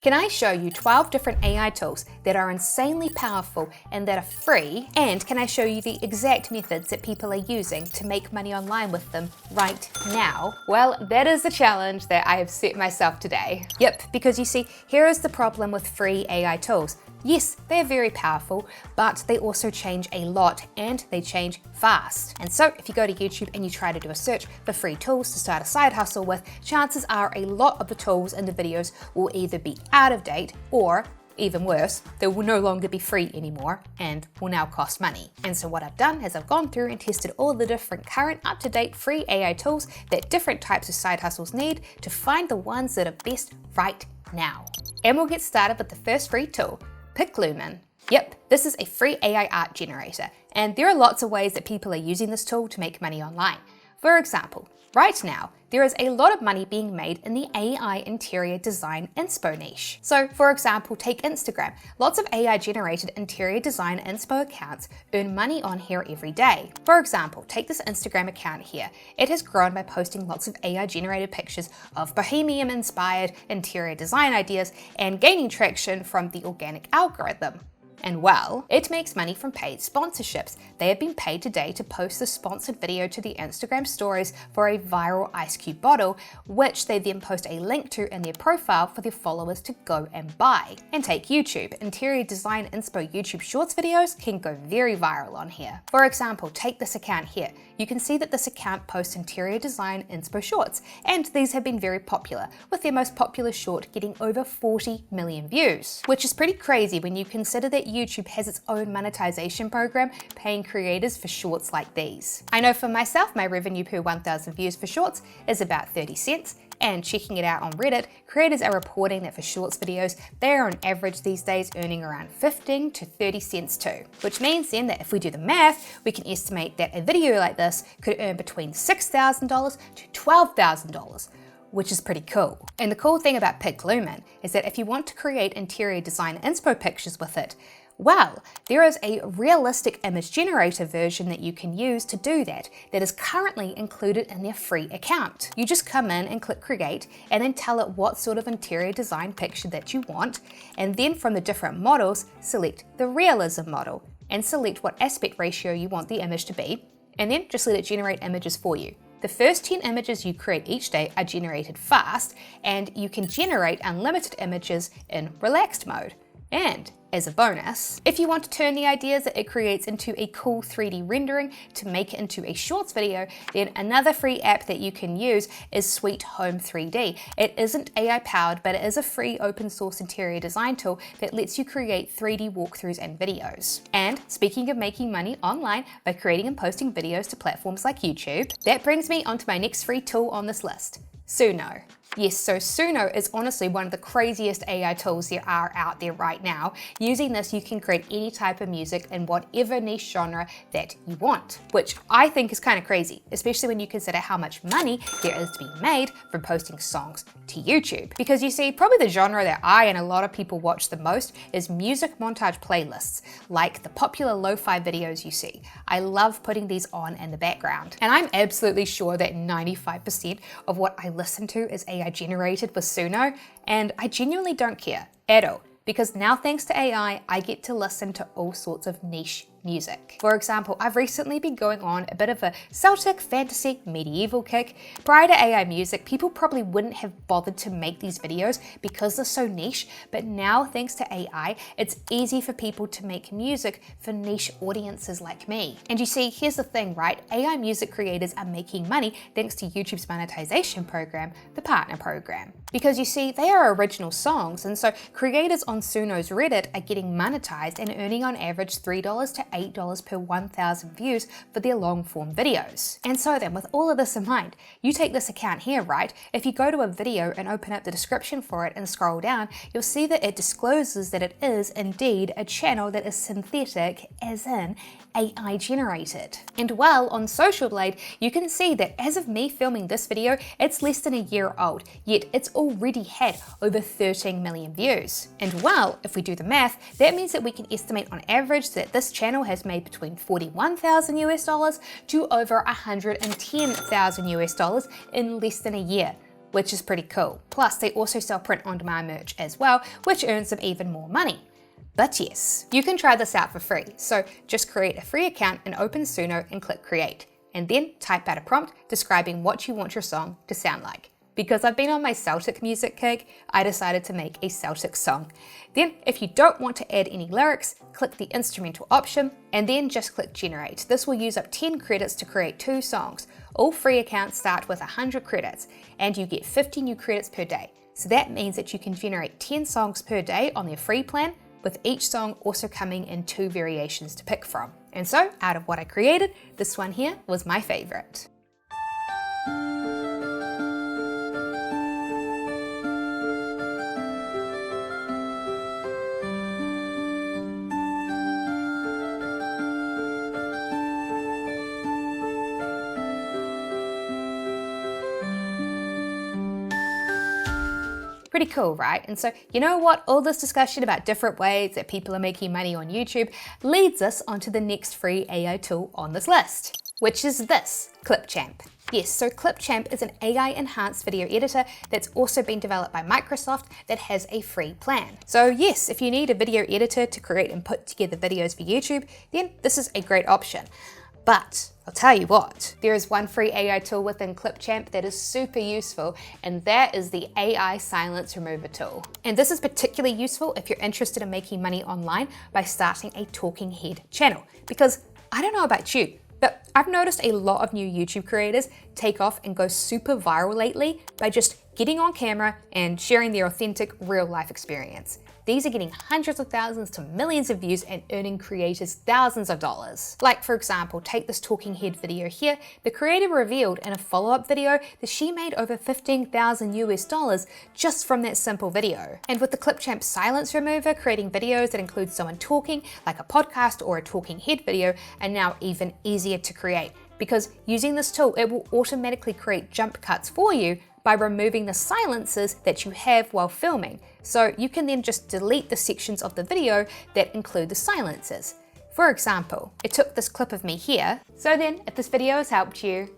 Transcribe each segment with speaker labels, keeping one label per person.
Speaker 1: Can I show you 12 different AI tools that are insanely powerful and that are free? And can I show you the exact methods that people are using to make money online with them right now? Well, that is the challenge that I have set myself today. Yep, because you see, here is the problem with free AI tools. Yes, they are very powerful, but they also change a lot and they change fast. And so if you go to YouTube and you try to do a search for free tools to start a side hustle with, chances are a lot of the tools in the videos will either be out of date or, even worse, they will no longer be free anymore and will now cost money. And so what I've done is I've gone through and tested all the different current up-to-date free AI tools that different types of side hustles need to find the ones that are best right now. And we'll get started with the first free tool, Lumen. Yep, this is a free AI art generator, and there are lots of ways that people are using this tool to make money online. For example, right now, there is a lot of money being made in the AI interior design inspo niche. So for example, take Instagram. Lots of AI generated interior design inspo accounts earn money on here every day. For example, take this Instagram account here. It has grown by posting lots of AI generated pictures of bohemian inspired interior design ideas and gaining traction from the organic algorithm. And well, it makes money from paid sponsorships. They have been paid today to post the sponsored video to the Instagram stories for a viral ice cube bottle, which they then post a link to in their profile for their followers to go and buy. And take YouTube. Interior design inspo YouTube shorts videos can go very viral on here. For example, take this account here. You can see that this account posts interior design inspo shorts, and these have been very popular, with their most popular short getting over 40 million views, which is pretty crazy when you consider that YouTube has its own monetization program paying creators for shorts like these. I know for myself, my revenue per 1,000 views for shorts is about 30 cents, and checking it out on Reddit, creators are reporting that for shorts videos, they are on average these days earning around 15 to 30 cents too. Which means then that if we do the math, we can estimate that a video like this could earn between $6,000 to $12,000. Which is pretty cool. And the cool thing about Lumen is that if you want to create interior design inspo pictures with it, well, there is a realistic image generator version that you can use to do that is currently included in their free account. You just come in and click create and then tell it what sort of interior design picture that you want, and then from the different models, select the realism model and select what aspect ratio you want the image to be, and then just let it generate images for you. The first 10 images you create each day are generated fast, and you can generate unlimited images in relaxed mode. And as a bonus, if you want to turn the ideas that it creates into a cool 3D rendering to make it into a shorts video, then another free app that you can use is Sweet Home 3D. It isn't AI powered, but it is a free open source interior design tool that lets you create 3D walkthroughs and videos. And speaking of making money online by creating and posting videos to platforms like YouTube, that brings me onto my next free tool on this list, Suno. Yes, so Suno is honestly one of the craziest AI tools there are out there right now. Using this, you can create any type of music in whatever niche genre that you want, which I think is kind of crazy, especially when you consider how much money there is to be made from posting songs to YouTube. Because you see, probably the genre that I and a lot of people watch the most is music montage playlists, like the popular lo-fi videos you see. I love putting these on in the background. And I'm absolutely sure that 95% of what I listen to is AI generated with Suno, and I genuinely don't care at all, because now thanks to AI, I get to listen to all sorts of niche music. For example, I've recently been going on a bit of a Celtic fantasy medieval kick. Prior to AI music, people probably wouldn't have bothered to make these videos because they're so niche, but now thanks to AI, it's easy for people to make music for niche audiences like me. And you see, here's the thing, right? AI music creators are making money thanks to YouTube's monetization program, the Partner Program. Because you see, they are original songs, and so creators on Suno's Reddit are getting monetized and earning on average $3 to $8 per 1,000 views for their long form videos. And so then, with all of this in mind, you take this account here, right? If you go to a video and open up the description for it and scroll down, you'll see that it discloses that it is indeed a channel that is synthetic, as in AI generated. And well, on Social Blade, you can see that as of me filming this video, it's less than a year old, yet it's already had over 13 million views. And well, if we do the math, that means that we can estimate on average that this channel has made between 41,000 US dollars to over 110,000 US dollars in less than a year. which is pretty cool. Plus, they also sell print-on-demand merch as well, which earns them even more money. But yes, you can try this out for free. So just create a free account in OpenSuno and click create, and then type out a prompt describing what you want your song to sound like. Because I've been on my Celtic music kick, I decided to make a Celtic song. Then, if you don't want to add any lyrics, click the instrumental option and then just click generate. This will use up 10 credits to create 2 songs. All free accounts start with 100 credits and you get 50 new credits per day. So that means that you can generate 10 songs per day on their free plan, with each song also coming in 2 variations to pick from. And so, out of what I created, this one here was my favorite. Pretty cool, right? And so, you know what? All this discussion about different ways that people are making money on YouTube leads us onto the next free AI tool on this list, which is this, Clipchamp. Yes, so Clipchamp is an AI-enhanced video editor that's also been developed by Microsoft that has a free plan. So yes, if you need a video editor to create and put together videos for YouTube, then this is a great option. But I'll tell you what, there is one free AI tool within Clipchamp that is super useful, and that is the AI Silence Remover tool. And this is particularly useful if you're interested in making money online by starting a talking head channel. Because I don't know about you, but I've noticed a lot of new YouTube creators take off and go super viral lately by just getting on camera and sharing their authentic real life experience. These are getting hundreds of thousands to millions of views and earning creators thousands of dollars. Like for example, take this talking head video here. The creator revealed in a follow-up video that she made over 15,000 US dollars just from that simple video. And with the Clipchamp Silence Remover, creating videos that include someone talking, like a podcast or a talking head video, are now even easier to create. Because using this tool, it will automatically create jump cuts for you by removing the silences that you have while filming. So you can then just delete the sections of the video that include the silences. For example, it took this clip of me here. So then, if this video has helped you,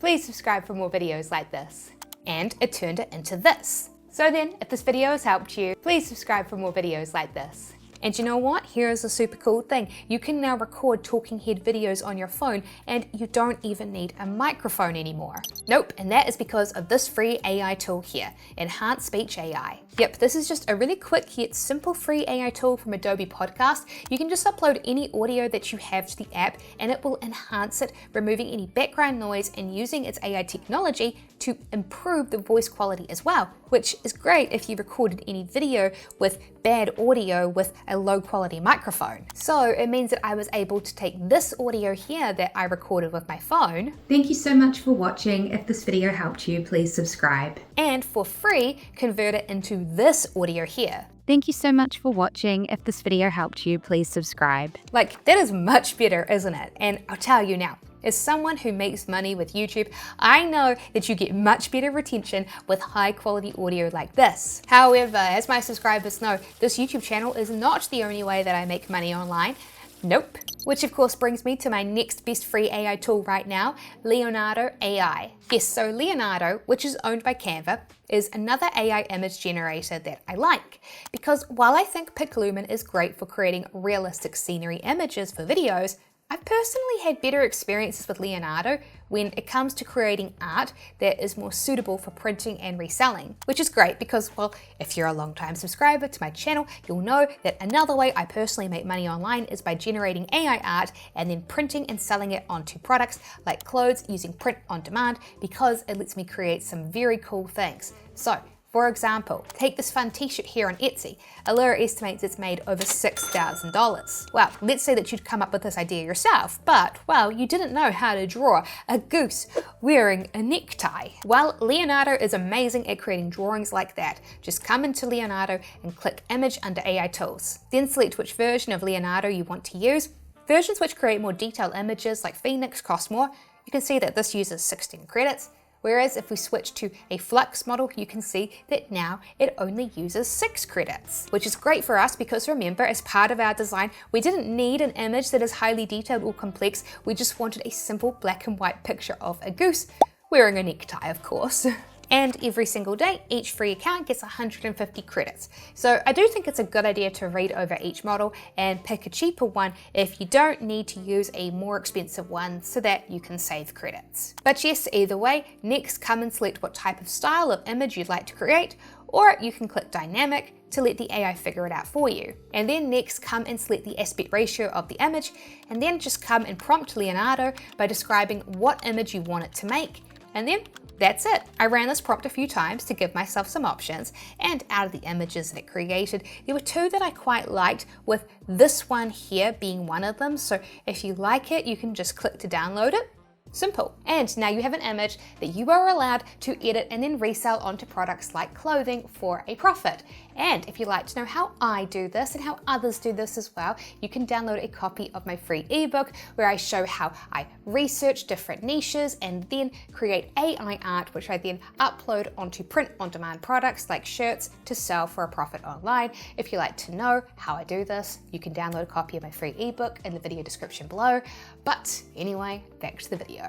Speaker 1: please subscribe for more videos like this. And it turned it into this. So then, if this video has helped you, please subscribe for more videos like this. And you know what? Here's a super cool thing. You can now record talking head videos on your phone and you don't even need a microphone anymore. Nope, and that is because of this free AI tool here, Enhanced Speech AI. Yep, this is just a really quick yet simple free AI tool from Adobe Podcast. You can just upload any audio that you have to the app and it will enhance it, removing any background noise and using its AI technology to improve the voice quality as well, which is great if you recorded any video with bad audio with a low quality microphone. So it means that I was able to take this audio here that I recorded with my phone.
Speaker 2: Thank you so much for watching. If this video helped you, please subscribe.
Speaker 1: And for free, convert it into this audio here.
Speaker 2: Thank you so much for watching. If this video helped you, please subscribe.
Speaker 1: Like, that is much better, isn't it? And I'll tell you now, as someone who makes money with YouTube, I know that you get much better retention with high quality audio like this. However, as my subscribers know, this YouTube channel is not the only way that I make money online. Nope. Which of course brings me to my next best free AI tool right now, Leonardo AI. Yes, so Leonardo, which is owned by Canva, is another AI image generator that I like. Because while I think Pixlumen is great for creating realistic scenery images for videos, I've personally had better experiences with Leonardo when it comes to creating art that is more suitable for printing and reselling, which is great because, well, if you're a long-time subscriber to my channel, you'll know that another way I personally make money online is by generating AI art and then printing and selling it onto products like clothes using print on demand because it lets me create some very cool things. So, for example, take this fun t-shirt here on Etsy. Allura estimates it's made over $6,000. Well, let's say that you'd come up with this idea yourself, but, well, you didn't know how to draw a goose wearing a necktie. Well, Leonardo is amazing at creating drawings like that. Just come into Leonardo and click Image under AI Tools. Then select which version of Leonardo you want to use. Versions which create more detailed images like Phoenix cost more. You can see that this uses 16 credits, Whereas if we switch to a Flux model, you can see that now it only uses 6 credits, which is great for us because remember, as part of our design, we didn't need an image that is highly detailed or complex. We just wanted a simple black and white picture of a goose wearing a necktie, of course. And every single day, each free account gets 150 credits. So I do think it's a good idea to read over each model and pick a cheaper one if you don't need to use a more expensive one so that you can save credits. But yes, either way, next come and select what type of style of image you'd like to create, or you can click dynamic to let the AI figure it out for you. And then next come and select the aspect ratio of the image, and then just come and prompt Leonardo by describing what image you want it to make, and then that's it. I ran this prompt a few times to give myself some options, and out of the images that it created, there were 2 that I quite liked, with this one here being one of them. So if you like it, you can just click to download it. Simple. And now you have an image that you are allowed to edit and then resell onto products like clothing for a profit. And if you'd like to know how I do this and how others do this as well, you can download a copy of my free ebook where I show how I research different niches and then create AI art, which I then upload onto print-on-demand products like shirts to sell for a profit online. If you'd like to know how I do this, you can download a copy of my free ebook in the video description below. But anyway, back to the video.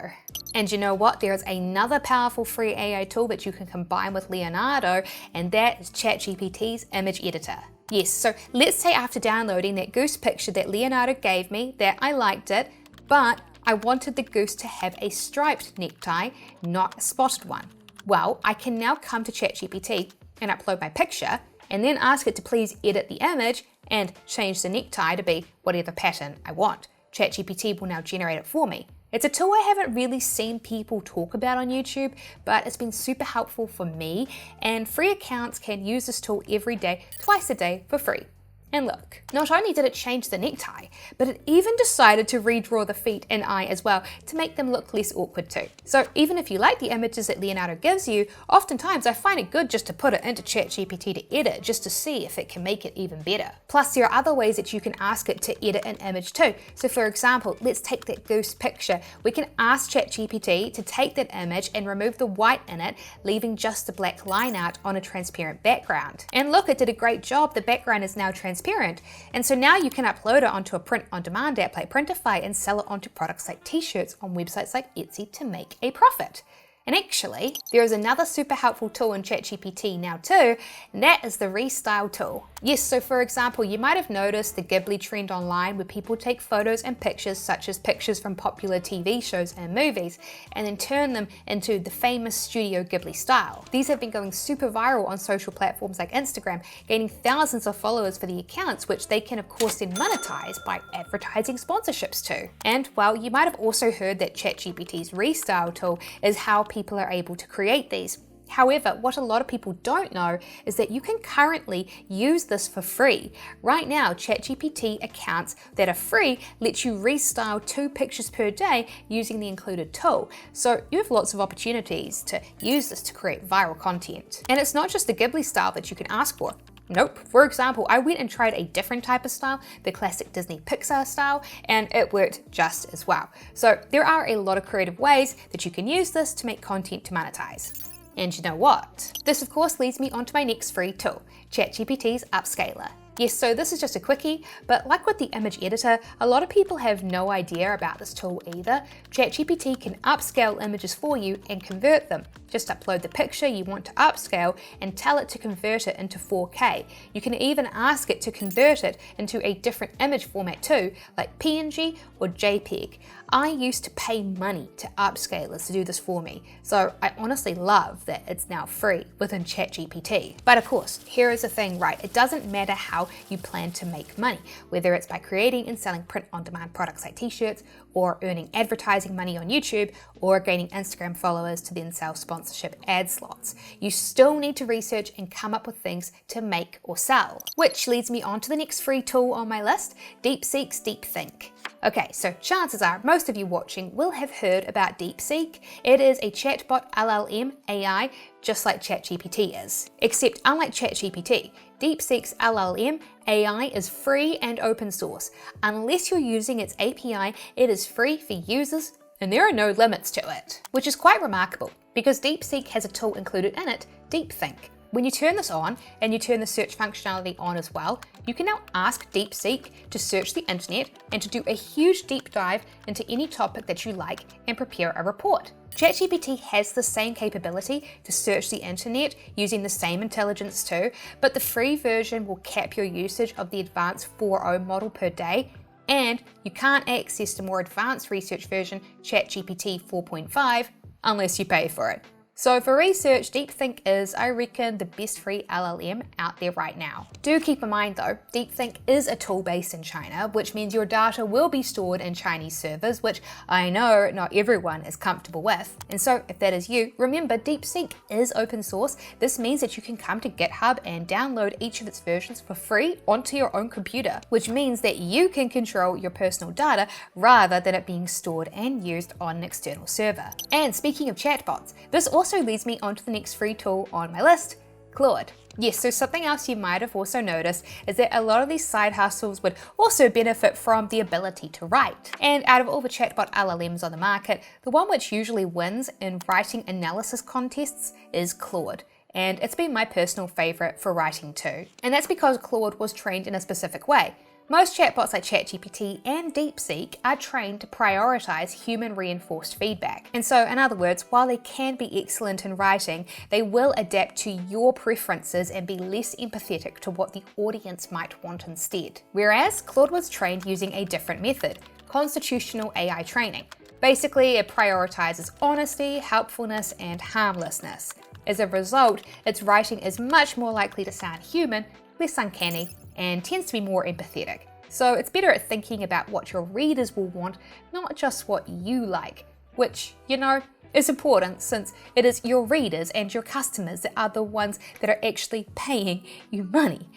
Speaker 1: And you know what? There is another powerful free AI tool that you can combine with Leonardo, and that is ChatGPT's image editor. Yes, so let's say after downloading that goose picture that Leonardo gave me, that I liked it, but I wanted the goose to have a striped necktie, not a spotted one. Well, I can now come to ChatGPT and upload my picture, and then ask it to please edit the image and change the necktie to be whatever pattern I want. ChatGPT will now generate it for me. It's a tool I haven't really seen people talk about on YouTube, but it's been super helpful for me, and free accounts can use this tool every day, twice a day for free. And look, not only did it change the necktie, but it even decided to redraw the feet and eye as well to make them look less awkward too. So even if you like the images that Leonardo gives you, oftentimes I find it good just to put it into ChatGPT to edit, just to see if it can make it even better. Plus there are other ways that you can ask it to edit an image too. So for example, let's take that goose picture. We can ask ChatGPT to take that image and remove the white in it, leaving just the black line art on a transparent background. And look, it did a great job. The background is now transparent. And so now you can upload it onto a print-on-demand app like Printify and sell it onto products like t-shirts on websites like Etsy to make a profit. And actually, there is another super helpful tool in ChatGPT now too, and that is the Restyle tool. Yes, so for example, you might have noticed the Ghibli trend online where people take photos and pictures such as pictures from popular TV shows and movies, and then turn them into the famous Studio Ghibli style. These have been going super viral on social platforms like Instagram, gaining thousands of followers for the accounts, which they can of course then monetize by advertising sponsorships too. And well, you might have also heard that ChatGPT's Restyle tool is how people are able to create these. However, what a lot of people don't know is that you can currently use this for free. Right now, ChatGPT accounts that are free let you restyle 2 pictures per day using the included tool. So you have lots of opportunities to use this to create viral content. And it's not just the Ghibli style that you can ask for. Nope. For example, I went and tried a different type of style, the classic Disney Pixar style, and it worked just as well. So there are a lot of creative ways that you can use this to make content to monetize. And you know what? This of course leads me on to my next free tool, ChatGPT's Upscaler. Yes, so this is just a quickie, but like with the image editor, a lot of people have no idea about this tool either. ChatGPT can upscale images for you and convert them. Just upload the picture you want to upscale and tell it to convert it into 4K. You can even ask it to convert it into a different image format too, like PNG or JPEG. I used to pay money to upscalers to do this for me, so I honestly love that it's now free within ChatGPT. But of course, here is the thing, right? It doesn't matter how you plan to make money, whether it's by creating and selling print-on-demand products like t-shirts, or earning advertising money on YouTube, or gaining Instagram followers to then sell sponsorship ad slots. You still need to research and come up with things to make or sell. Which leads me on to the next free tool on my list, DeepSeek's DeepThink. Okay, so chances are most of you watching will have heard about DeepSeek. It is a chatbot LLM AI, just like ChatGPT is. Except unlike ChatGPT, DeepSeek's LLM AI is free and open source. Unless you're using its API, it is free for users and there are no limits to it, which is quite remarkable. Because DeepSeek has a tool included in it, DeepThink. When you turn this on and you turn the search functionality on as well, you can now ask DeepSeek to search the internet and to do a huge deep dive into any topic that you like and prepare a report. ChatGPT has the same capability to search the internet using the same intelligence too, but the free version will cap your usage of the advanced 4.0 model per day, and you can't access the more advanced research version, ChatGPT 4.5, unless you pay for it. So for research, DeepThink is, I reckon, the best free LLM out there right now. Do keep in mind though, DeepThink is a tool based in China, which means your data will be stored in Chinese servers, which I know not everyone is comfortable with. And so if that is you, remember DeepSeek is open source. This means that you can come to GitHub and download each of its versions for free onto your own computer, which means that you can control your personal data rather than it being stored and used on an external server. And speaking of chatbots, this also leads me on to the next free tool on my list, Claude. Yes, so something else you might have also noticed is that a lot of these side hustles would also benefit from the ability to write. And out of all the chatbot LLMs on the market, the one which usually wins in writing analysis contests is Claude. And it's been my personal favorite for writing too. And that's because Claude was trained in a specific way. Most chatbots like ChatGPT and DeepSeek are trained to prioritize human-reinforced feedback. And so, in other words, while they can be excellent in writing, they will adapt to your preferences and be less empathetic to what the audience might want instead. Whereas Claude was trained using a different method, constitutional AI training. Basically, it prioritizes honesty, helpfulness, and harmlessness. As a result, its writing is much more likely to sound human, less uncanny, and tends to be more empathetic. So it's better at thinking about what your readers will want, not just what you like, which, you know, is important since it is your readers and your customers that are the ones that are actually paying you money.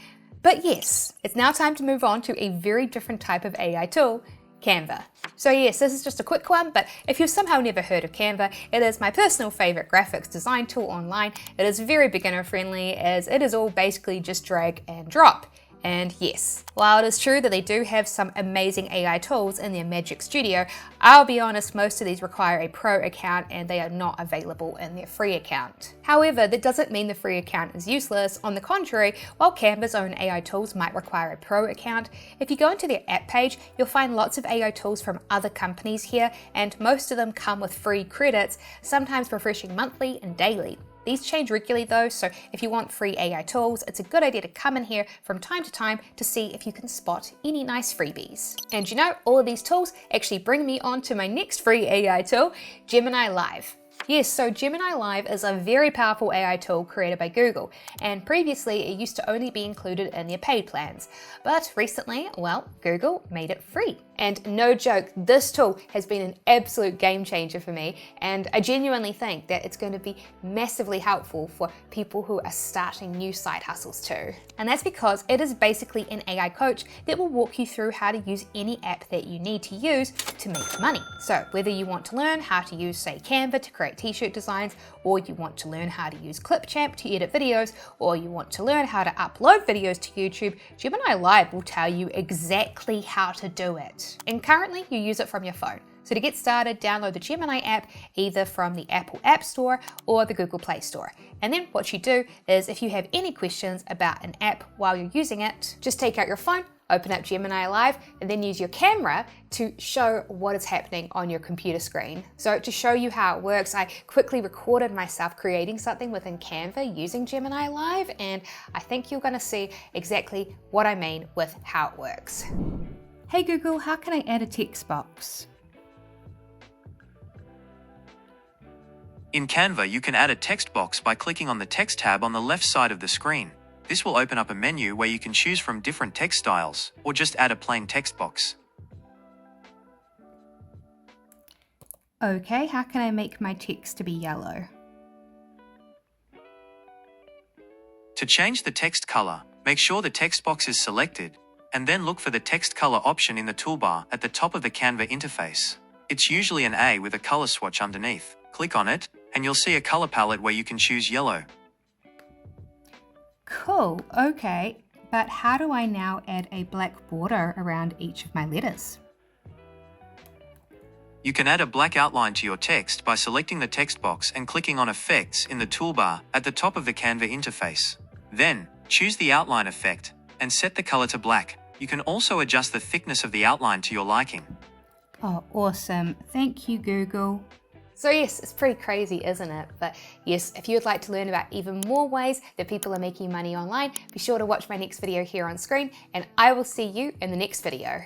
Speaker 1: But yes, it's now time to move on to a very different type of AI tool, Canva. So yes, this is just a quick one, but if you've somehow never heard of Canva, it is my personal favorite graphics design tool online. It is very beginner friendly as it is all basically just drag and drop. And yes, while it is true that they do have some amazing AI tools in their Magic Studio, I'll be honest, most of these require a pro account and they are not available in their free account. However, that doesn't mean the free account is useless. On the contrary, while Canva's own AI tools might require a pro account, if you go into their app page, you'll find lots of AI tools from other companies here, and most of them come with free credits, sometimes refreshing monthly and daily. These change regularly though, so if you want free AI tools, it's a good idea to come in here from time to time to see if you can spot any nice freebies. And you know, all of these tools actually bring me on to my next free AI tool, Gemini Live. Yes, so Gemini Live is a very powerful AI tool created by Google, and previously it used to only be included in their paid plans. But recently, well, Google made it free. And no joke, this tool has been an absolute game changer for me, and I genuinely think that it's going to be massively helpful for people who are starting new side hustles too. And that's because it is basically an AI coach that will walk you through how to use any app that you need to use to make money. So whether you want to learn how to use, say, Canva to create t-shirt designs, or you want to learn how to use Clipchamp to edit videos, or you want to learn how to upload videos to YouTube, Gemini Live will tell you exactly how to do it. And currently you use it from your phone. So to get started, download the Gemini app either from the Apple App Store or the Google Play Store. And then what you do is if you have any questions about an app while you're using it, just take out your phone, open up Gemini Live, and then use your camera to show what is happening on your computer screen. So to show you how it works, I quickly recorded myself creating something within Canva using Gemini Live, and I think you're gonna see exactly what I mean with how it works. Hey Google, how can I add a text box?
Speaker 3: In Canva, you can add a text box by clicking on the Text tab on the left side of the screen. This will open up a menu where you can choose from different text styles, or just add a plain text box.
Speaker 1: Okay, how can I make my text to be yellow?
Speaker 3: To change the text color, make sure the text box is selected, and then look for the text color option in the toolbar at the top of the Canva interface. It's usually an A with a color swatch underneath. Click on it, and you'll see a color palette where you can choose yellow.
Speaker 1: Cool, okay, but how do I now add a black border around each of my letters?
Speaker 3: You can add a black outline to your text by selecting the text box and clicking on Effects in the toolbar at the top of the Canva interface. Then, choose the outline effect and set the color to black. You can also adjust the thickness of the outline to your liking.
Speaker 1: Oh, awesome. Thank you, Google. So yes, it's pretty crazy, isn't it? But yes, if you would like to learn about even more ways that people are making money online, be sure to watch my next video here on screen, and I will see you in the next video.